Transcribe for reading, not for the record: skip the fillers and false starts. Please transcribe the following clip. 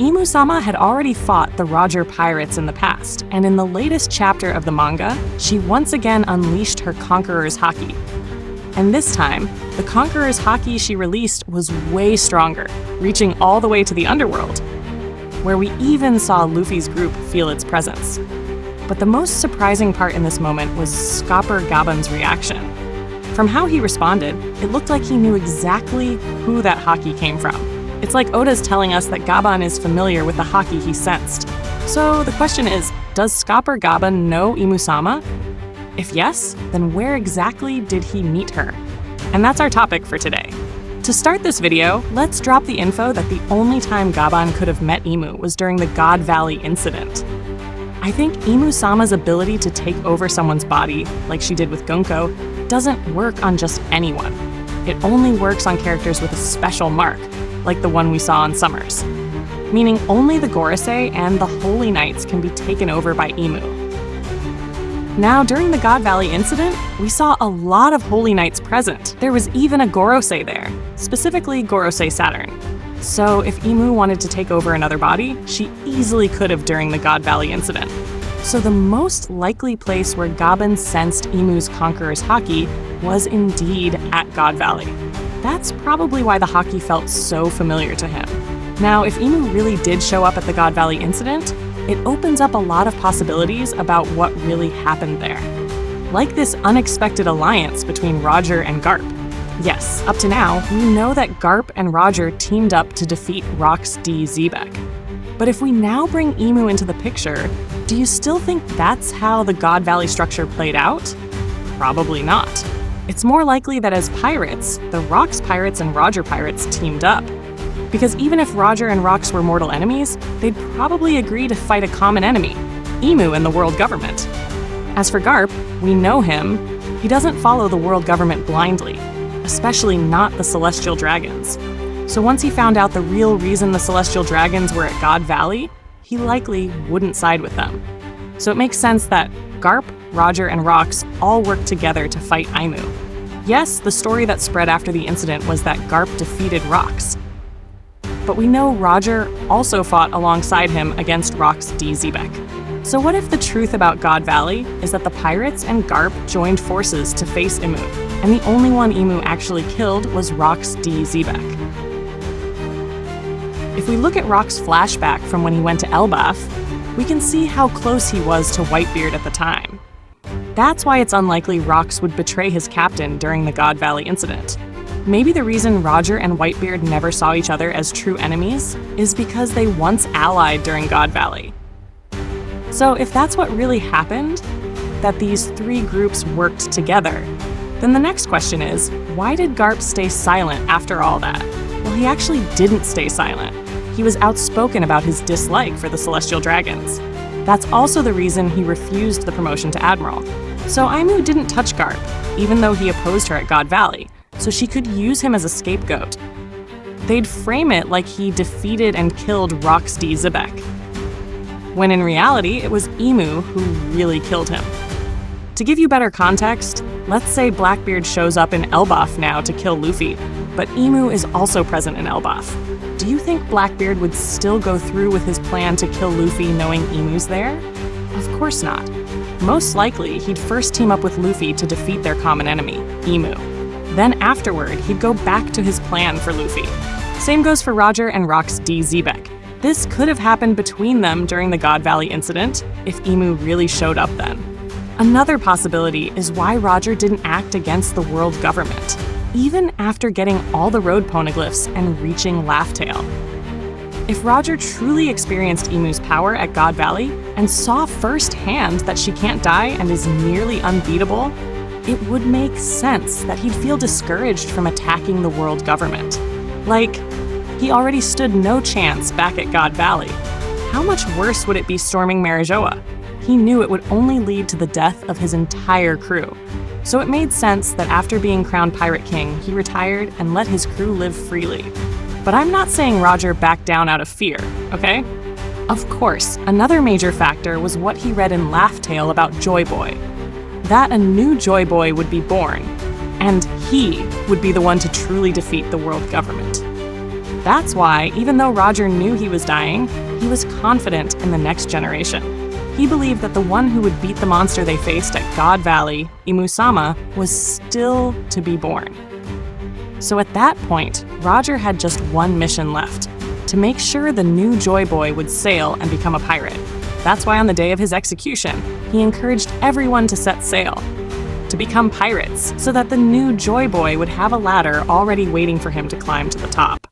Imu-sama had already fought the Roger pirates in the past, and in the latest chapter of the manga, she once again unleashed her Conqueror's Haki. And this time, the Conqueror's Haki she released was way stronger, reaching all the way to the underworld, where we even saw Luffy's group feel its presence. But the most surprising part in this moment was Scopper Gaban's reaction. From how he responded, it looked like he knew exactly who that Haki came from. It's like Oda's telling us that Gaban is familiar with the Haki he sensed. So the question is, does Scopper Gaban know Imu-sama? If yes, then where exactly did he meet her? And that's our topic for today. To start this video, let's drop the info that the only time Gaban could have met Imu was during the God Valley incident. I think Imu-sama's ability to take over someone's body, like she did with Gonko, doesn't work on just anyone. It only works on characters with a special mark, like the one we saw on Summers. Meaning only the Gorosei and the Holy Knights can be taken over by Imu. Now, during the God Valley incident, we saw a lot of Holy Knights present. There was even a Gorosei there, specifically Gorosei Saturn. So if Imu wanted to take over another body, she easily could have during the God Valley incident. So the most likely place where Gaban sensed Imu's Conqueror's Haki was indeed at God Valley. That's probably why the Haki felt so familiar to him. Now, if Imu really did show up at the God Valley incident, it opens up a lot of possibilities about what really happened there. Like this unexpected alliance between Roger and Garp. Yes, up to now, we know that Garp and Roger teamed up to defeat Rox D. Xebec. But if we now bring Imu into the picture, do you still think that's how the God Valley structure played out? Probably not. It's more likely that as pirates, the Rox pirates and Roger pirates teamed up. Because even if Roger and Rox were mortal enemies, they'd probably agree to fight a common enemy, Imu and the world government. As for Garp, we know him. He doesn't follow the world government blindly, especially not the Celestial Dragons. So once he found out the real reason the Celestial Dragons were at God Valley, he likely wouldn't side with them. So it makes sense that Garp, Roger, and Rox all worked together to fight Imu. Yes, the story that spread after the incident was that Garp defeated Rox. But we know Roger also fought alongside him against Rox D. Xebec. So what if the truth about God Valley is that the pirates and Garp joined forces to face Imu, and the only one Imu actually killed was Rox D. Xebec? If we look at Rock's flashback from when he went to Elbaf, we can see how close he was to Whitebeard at the time. That's why it's unlikely Rox would betray his captain during the God Valley incident. Maybe the reason Roger and Whitebeard never saw each other as true enemies is because they once allied during God Valley. So if that's what really happened, that these three groups worked together, then the next question is, why did Garp stay silent after all that? Well, he actually didn't stay silent. He was outspoken about his dislike for the Celestial Dragons. That's also the reason he refused the promotion to Admiral. So Imu didn't touch Garp, even though he opposed her at God Valley, so she could use him as a scapegoat. They'd frame it like he defeated and killed Rox D. Xebec, when in reality it was Imu who really killed him. To give you better context, let's say Blackbeard shows up in Elbaf now to kill Luffy, but Imu is also present in Elbaf. Do you think Blackbeard would still go through with his plan to kill Luffy knowing Imu's there? Of course not. Most likely, he'd first team up with Luffy to defeat their common enemy, Imu. Then afterward, he'd go back to his plan for Luffy. Same goes for Roger and Rox D. Xebec. This could have happened between them during the God Valley incident, if Imu really showed up then. Another possibility is why Roger didn't act against the world government, even after getting all the road poneglyphs and reaching Laugh Tale. If Roger truly experienced Imu's power at God Valley and saw firsthand that she can't die and is nearly unbeatable, it would make sense that he'd feel discouraged from attacking the world government. Like, he already stood no chance back at God Valley. How much worse would it be storming Marijoa? He knew it would only lead to the death of his entire crew. So it made sense that after being crowned Pirate King, he retired and let his crew live freely. But I'm not saying Roger backed down out of fear, okay? Of course, another major factor was what he read in Laugh Tale about Joy Boy. That a new Joy Boy would be born, and he would be the one to truly defeat the world government. That's why, even though Roger knew he was dying, he was confident in the next generation. He believed that the one who would beat the monster they faced at God Valley, Imusama, was still to be born. So at that point, Roger had just one mission left: to make sure the new Joy Boy would sail and become a pirate. That's why on the day of his execution, he encouraged everyone to set sail, to become pirates, so that the new Joy Boy would have a ladder already waiting for him to climb to the top.